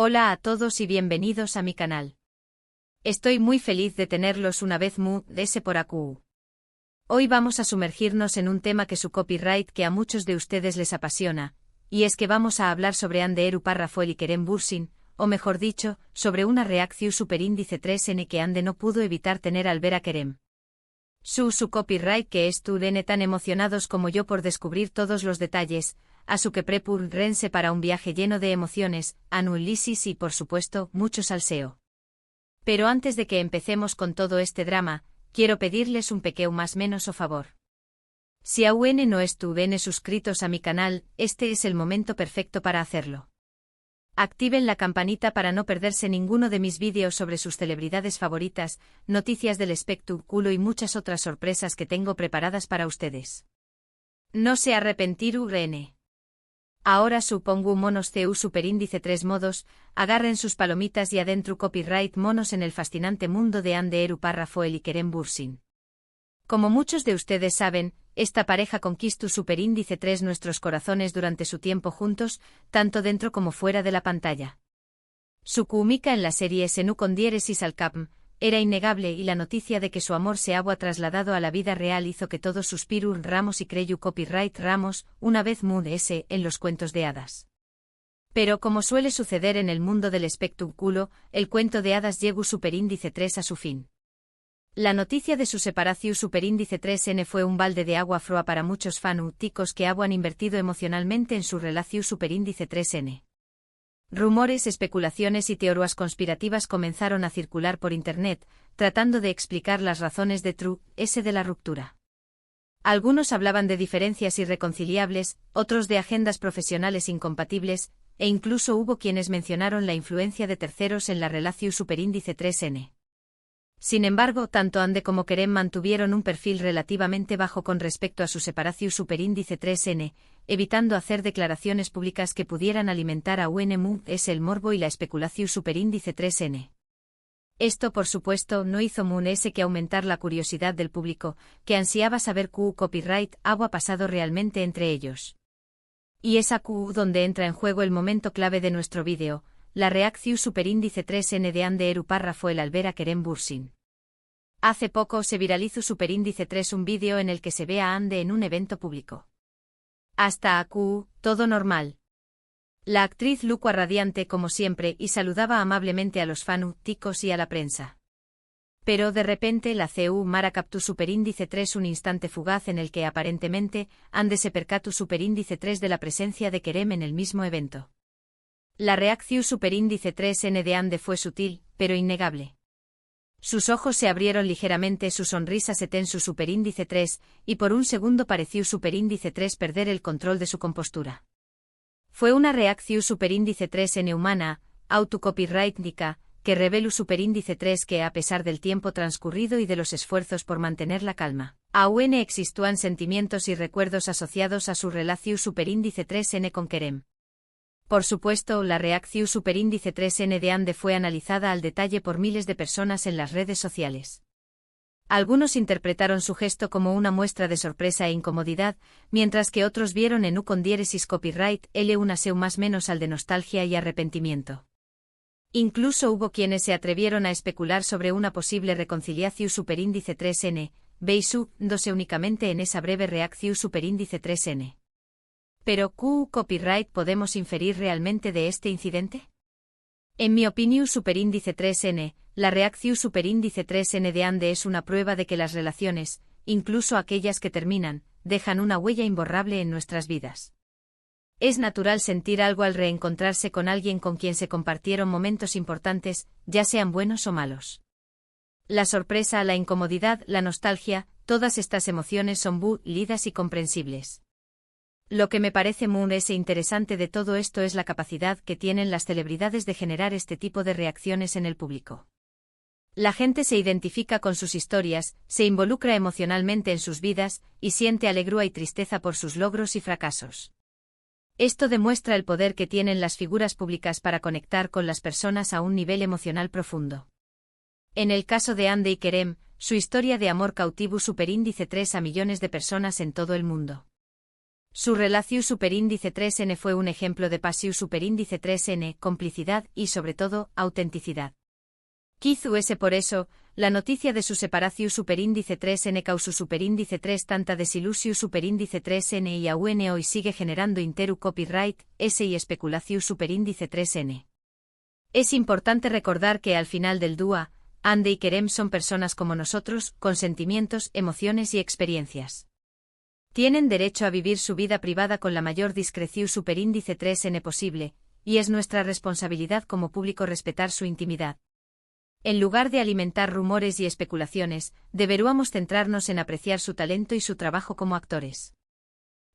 Hola a todos y bienvenidos a mi canal. Estoy muy feliz de tenerlos una vez por aquí. Hoy vamos a sumergirnos en un tema que su copyright que a muchos de ustedes les apasiona, y es que vamos a hablar sobre Ande Eru Parrafoel y Kerem Bürsin, o mejor dicho, sobre una reacción superíndice 3N que Ande no pudo evitar tener al ver a Kerem. Su copyright que estuvieron tan emocionados como yo por descubrir todos los detalles, a su que rense para un viaje lleno de emociones, anulisis y por supuesto, mucho salseo. Pero antes de que empecemos con todo este drama, quiero pedirles un pequeño más menos o favor. Si aún no estuvieron suscritos a mi canal, este es el momento perfecto para hacerlo. Activen la campanita para no perderse ninguno de mis vídeos sobre sus celebridades favoritas, noticias del espectáculo y muchas otras sorpresas que tengo preparadas para ustedes. No se arrepentir urn. Ahora supongo monos CU superíndice 3 modos, agarren sus palomitas y adentro copyright monos en el fascinante mundo de Ande Eru Parrafoel y Kerem Bürsin. Como muchos de ustedes saben, esta pareja conquistó superíndice 3 nuestros corazones durante su tiempo juntos, tanto dentro como fuera de la pantalla. Su química en la serie Senu con Dieresis al Capm era innegable y la noticia de que su amor se había trasladado a la vida real hizo que todos suspirun Ramos y creyu copyright Ramos, una vez en los cuentos de hadas. Pero como suele suceder en el mundo del espectáculo, el cuento de hadas llegó superíndice 3 a su fin. La noticia de su separación superíndice 3N fue un balde de agua froa para muchos fanáticos que habían invertido emocionalmente en su relación superíndice 3N. Rumores, especulaciones y teorías conspirativas comenzaron a circular por Internet, tratando de explicar las razones de la ruptura. Algunos hablaban de diferencias irreconciliables, otros de agendas profesionales incompatibles, e incluso hubo quienes mencionaron la influencia de terceros en la relación superíndice 3N. Sin embargo, tanto Ande como Kerem mantuvieron un perfil relativamente bajo con respecto a su separación superíndice 3N, evitando hacer declaraciones públicas que pudieran alimentar a el morbo y la especulación superíndice 3N. Esto por supuesto no hizo que aumentar la curiosidad del público, que ansiaba saber qué copyright había pasado realmente entre ellos. Y es aquí donde entra en juego el momento clave de nuestro vídeo, la reacción superíndice 3N de Ande Eru Parrafoel al ver a Kerem Bürsin. Hace poco se viralizó superíndice 3 un vídeo en el que se ve a Ande en un evento público. Hasta aquí, todo normal. La actriz lucua radiante como siempre y saludaba amablemente a los fanáticos y a la prensa. Pero de repente la CU Mara captó superíndice 3 un instante fugaz en el que aparentemente Ande se percató superíndice 3 de la presencia de Kerem en el mismo evento. La reacción superíndice 3N de Ande fue sutil, pero innegable. Sus ojos se abrieron ligeramente, su sonrisa se tensó superíndice 3, y por un segundo pareció superíndice 3 perder el control de su compostura. Fue una reacción superíndice 3N humana, autocopyrightnica, que reveló superíndice 3 que a pesar del tiempo transcurrido y de los esfuerzos por mantener la calma, aún existían sentimientos y recuerdos asociados a su relación superíndice 3N con Kerem. Por supuesto, la reacción superíndice 3N de Ande fue analizada al detalle por miles de personas en las redes sociales. Algunos interpretaron su gesto como una muestra de sorpresa e incomodidad, mientras que otros vieron en con diéresis copyright una seu más menos al de nostalgia y arrepentimiento. Incluso hubo quienes se atrevieron a especular sobre una posible reconciliación superíndice 3N, basándose únicamente en esa breve reacción superíndice 3N. ¿Pero qué copyright podemos inferir realmente de este incidente? En mi opinión superíndice 3N, la reacción superíndice 3N de Ande es una prueba de que las relaciones, incluso aquellas que terminan, dejan una huella imborrable en nuestras vidas. Es natural sentir algo al reencontrarse con alguien con quien se compartieron momentos importantes, ya sean buenos o malos. La sorpresa, la incomodidad, la nostalgia, todas estas emociones son válidas y comprensibles. Lo que me parece interesante de todo esto es la capacidad que tienen las celebridades de generar este tipo de reacciones en el público. La gente se identifica con sus historias, se involucra emocionalmente en sus vidas, y siente alegría y tristeza por sus logros y fracasos. Esto demuestra el poder que tienen las figuras públicas para conectar con las personas a un nivel emocional profundo. En el caso de Ande y Kerem, su historia de amor cautivó superíndice 3 a millones de personas en todo el mundo. Su relación superíndice 3N fue un ejemplo de pasión superíndice 3N, complicidad y, sobre todo, autenticidad. Quizás por eso, la noticia de su separación superíndice 3N causó superíndice 3 tanta desilusión superíndice 3N y aún hoy sigue generando interu copyright, S y especulación superíndice 3N. Es importante recordar que al final del dúa, Ande y Kerem son personas como nosotros, con sentimientos, emociones y experiencias. Tienen derecho a vivir su vida privada con la mayor discreción superíndice 3N posible, y es nuestra responsabilidad como público respetar su intimidad. En lugar de alimentar rumores y especulaciones, deberíamos centrarnos en apreciar su talento y su trabajo como actores.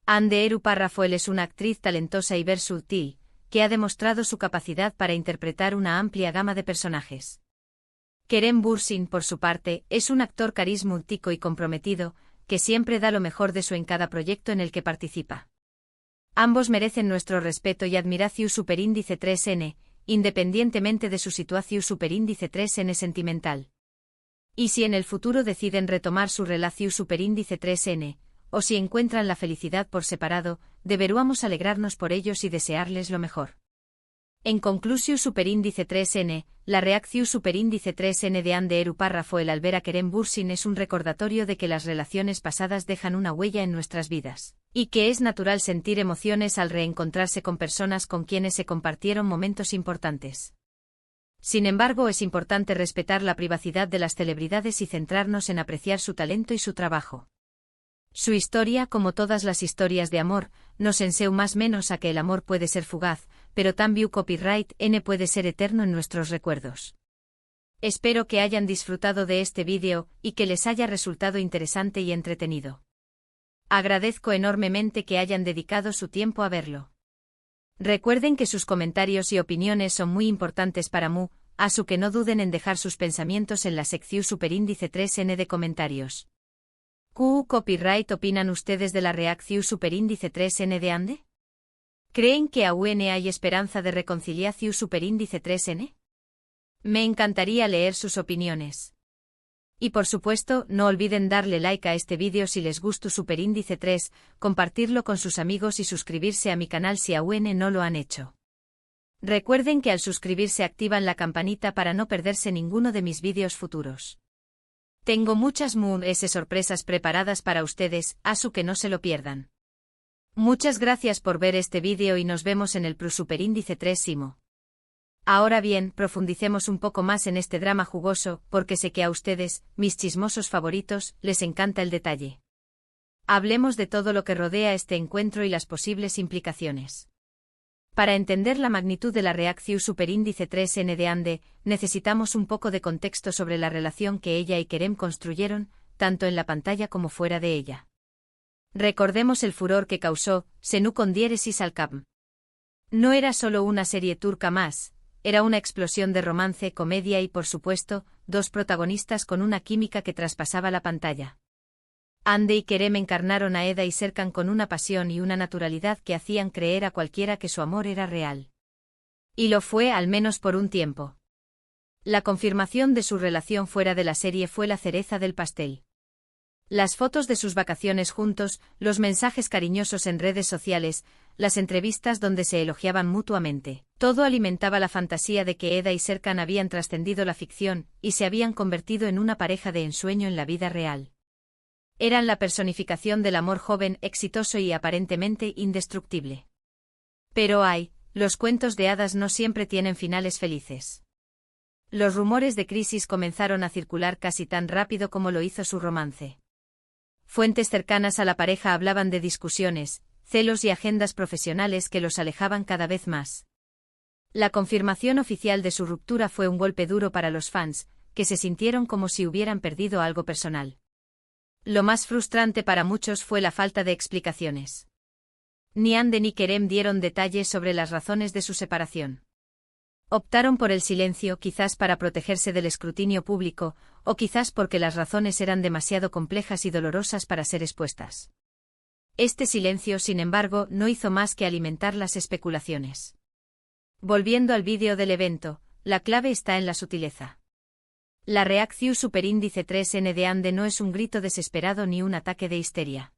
Ande Eru Parrafoel es una actriz talentosa y versátil, que ha demostrado su capacidad para interpretar una amplia gama de personajes. Kerem Bürsin, por su parte, es un actor carismático y comprometido, que siempre da lo mejor de su en cada proyecto en el que participa. Ambos merecen nuestro respeto y admiración superíndice 3N, independientemente de su situación superíndice 3N sentimental. Y si en el futuro deciden retomar su relación superíndice 3N, o si encuentran la felicidad por separado, deberíamos alegrarnos por ellos y desearles lo mejor. En conclusión superíndice 3N, la reacción superíndice 3N de Ande Eru Parrafoel al ver a Kerem Bürsin es un recordatorio de que las relaciones pasadas dejan una huella en nuestras vidas, y que es natural sentir emociones al reencontrarse con personas con quienes se compartieron momentos importantes. Sin embargo, es importante respetar la privacidad de las celebridades y centrarnos en apreciar su talento y su trabajo. Su historia, como todas las historias de amor, nos enseña más menos a que el amor puede ser fugaz, pero también copyright N puede ser eterno en nuestros recuerdos. Espero que hayan disfrutado de este vídeo y que les haya resultado interesante y entretenido. Agradezco enormemente que hayan dedicado su tiempo a verlo. Recuerden que sus comentarios y opiniones son muy importantes para mí, así que no duden en dejar sus pensamientos en la sección superíndice 3N de comentarios. ¿Qué copyright opinan ustedes de la reacción superíndice 3N de Ande? ¿Creen que aún hay esperanza de reconciliación superíndice 3N? Me encantaría leer sus opiniones. Y por supuesto, no olviden darle like a este vídeo si les gustó superíndice 3, compartirlo con sus amigos y suscribirse a mi canal si aún no lo han hecho. Recuerden que al suscribirse activan la campanita para no perderse ninguno de mis vídeos futuros. Tengo muchas sorpresas preparadas para ustedes, así que no se lo pierdan. Muchas gracias por ver este vídeo y nos vemos en el superíndice 3 Simo. Ahora bien, profundicemos un poco más en este drama jugoso, porque sé que a ustedes, mis chismosos favoritos, les encanta el detalle. Hablemos de todo lo que rodea este encuentro y las posibles implicaciones. Para entender la magnitud de la reacción superíndice 3N de Ande, necesitamos un poco de contexto sobre la relación que ella y Kerem construyeron, tanto en la pantalla como fuera de ella. Recordemos el furor que causó Senu con diéresis al Cap. No era solo una serie turca más, era una explosión de romance, comedia y, por supuesto, dos protagonistas con una química que traspasaba la pantalla. Ande y Kerem encarnaron a Eda y Serkan con una pasión y una naturalidad que hacían creer a cualquiera que su amor era real. Y lo fue al menos por un tiempo. La confirmación de su relación fuera de la serie fue la cereza del pastel. Las fotos de sus vacaciones juntos, los mensajes cariñosos en redes sociales, las entrevistas donde se elogiaban mutuamente, todo alimentaba la fantasía de que Eda y Serkan habían trascendido la ficción y se habían convertido en una pareja de ensueño en la vida real. Eran la personificación del amor joven, exitoso y aparentemente indestructible. Pero los cuentos de hadas no siempre tienen finales felices. Los rumores de crisis comenzaron a circular casi tan rápido como lo hizo su romance. Fuentes cercanas a la pareja hablaban de discusiones, celos y agendas profesionales que los alejaban cada vez más. La confirmación oficial de su ruptura fue un golpe duro para los fans, que se sintieron como si hubieran perdido algo personal. Lo más frustrante para muchos fue la falta de explicaciones. Ni Ande ni Kerem dieron detalles sobre las razones de su separación. Optaron por el silencio, quizás para protegerse del escrutinio público, o quizás porque las razones eran demasiado complejas y dolorosas para ser expuestas. Este silencio, sin embargo, no hizo más que alimentar las especulaciones. Volviendo al vídeo del evento, la clave está en la sutileza. La reacción superíndice 3N de Ande no es un grito desesperado ni un ataque de histeria.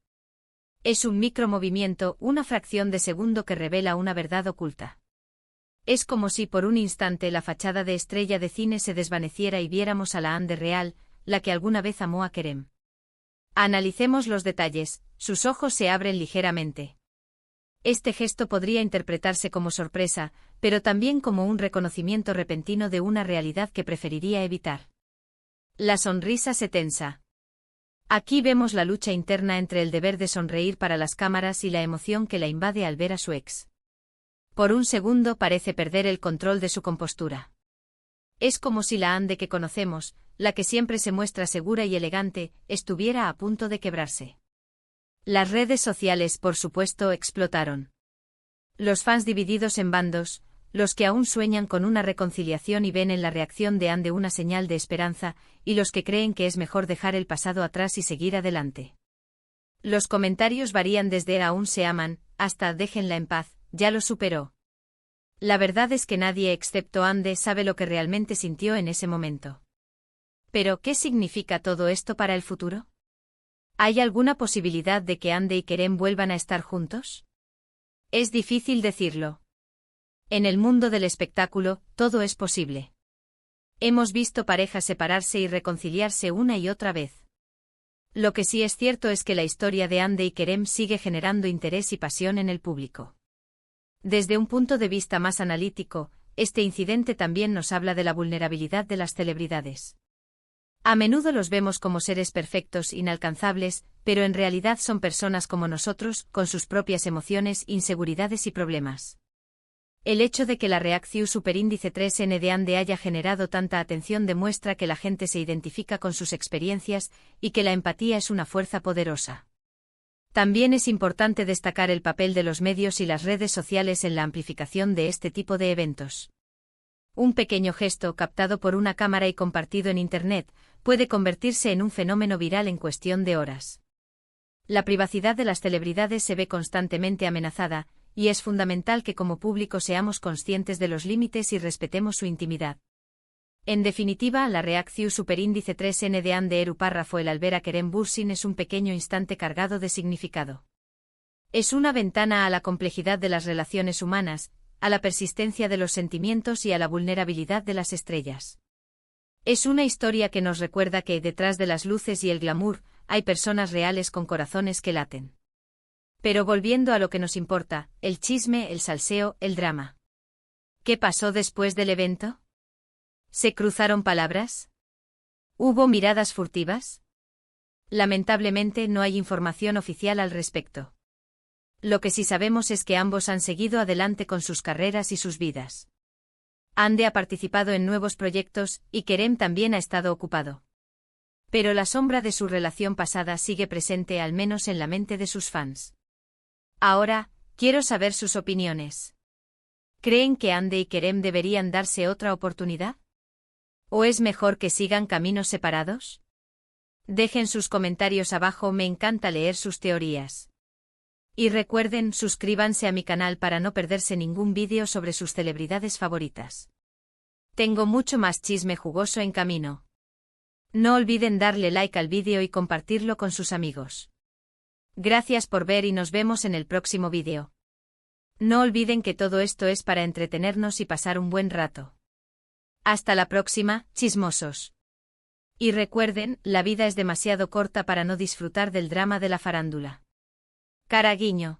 Es un micromovimiento, una fracción de segundo que revela una verdad oculta. Es como si por un instante la fachada de estrella de cine se desvaneciera y viéramos a la Ande real, la que alguna vez amó a Kerem. Analicemos los detalles, sus ojos se abren ligeramente. Este gesto podría interpretarse como sorpresa, pero también como un reconocimiento repentino de una realidad que preferiría evitar. La sonrisa se tensa. Aquí vemos la lucha interna entre el deber de sonreír para las cámaras y la emoción que la invade al ver a su ex. Por un segundo parece perder el control de su compostura. Es como si la Ande que conocemos, la que siempre se muestra segura y elegante, estuviera a punto de quebrarse. Las redes sociales, por supuesto, explotaron. Los fans divididos en bandos, los que aún sueñan con una reconciliación y ven en la reacción de Ande una señal de esperanza, y los que creen que es mejor dejar el pasado atrás y seguir adelante. Los comentarios varían desde aún se aman, hasta déjenla en paz, ya lo superó. La verdad es que nadie excepto Ande sabe lo que realmente sintió en ese momento. ¿Pero qué significa todo esto para el futuro? ¿Hay alguna posibilidad de que Ande y Kerem vuelvan a estar juntos? Es difícil decirlo. En el mundo del espectáculo, todo es posible. Hemos visto parejas separarse y reconciliarse una y otra vez. Lo que sí es cierto es que la historia de Ande y Kerem sigue generando interés y pasión en el público. Desde un punto de vista más analítico, este incidente también nos habla de la vulnerabilidad de las celebridades. A menudo los vemos como seres perfectos, inalcanzables, pero en realidad son personas como nosotros, con sus propias emociones, inseguridades y problemas. El hecho de que la reacción superíndice 3N de Ande haya generado tanta atención demuestra que la gente se identifica con sus experiencias y que la empatía es una fuerza poderosa. También es importante destacar el papel de los medios y las redes sociales en la amplificación de este tipo de eventos. Un pequeño gesto captado por una cámara y compartido en Internet puede convertirse en un fenómeno viral en cuestión de horas. La privacidad de las celebridades se ve constantemente amenazada, y es fundamental que como público seamos conscientes de los límites y respetemos su intimidad. En definitiva, la reacción superíndice 3N de Ande Eru párrafo el Albera Kerem Bürsin es un pequeño instante cargado de significado. Es una ventana a la complejidad de las relaciones humanas, a la persistencia de los sentimientos y a la vulnerabilidad de las estrellas. Es una historia que nos recuerda que, detrás de las luces y el glamour, hay personas reales con corazones que laten. Pero volviendo a lo que nos importa, el chisme, el salseo, el drama. ¿Qué pasó después del evento? ¿Se cruzaron palabras? ¿Hubo miradas furtivas? Lamentablemente no hay información oficial al respecto. Lo que sí sabemos es que ambos han seguido adelante con sus carreras y sus vidas. Ande ha participado en nuevos proyectos y Kerem también ha estado ocupado. Pero la sombra de su relación pasada sigue presente al menos en la mente de sus fans. Ahora, quiero saber sus opiniones. ¿Creen que Ande y Kerem deberían darse otra oportunidad? ¿O es mejor que sigan caminos separados? Dejen sus comentarios abajo, me encanta leer sus teorías. Y recuerden, suscríbanse a mi canal para no perderse ningún vídeo sobre sus celebridades favoritas. Tengo mucho más chisme jugoso en camino. No olviden darle like al vídeo y compartirlo con sus amigos. Gracias por ver y nos vemos en el próximo vídeo. No olviden que todo esto es para entretenernos y pasar un buen rato. Hasta la próxima, chismosos. Y recuerden, la vida es demasiado corta para no disfrutar del drama de la farándula. Cara guiño.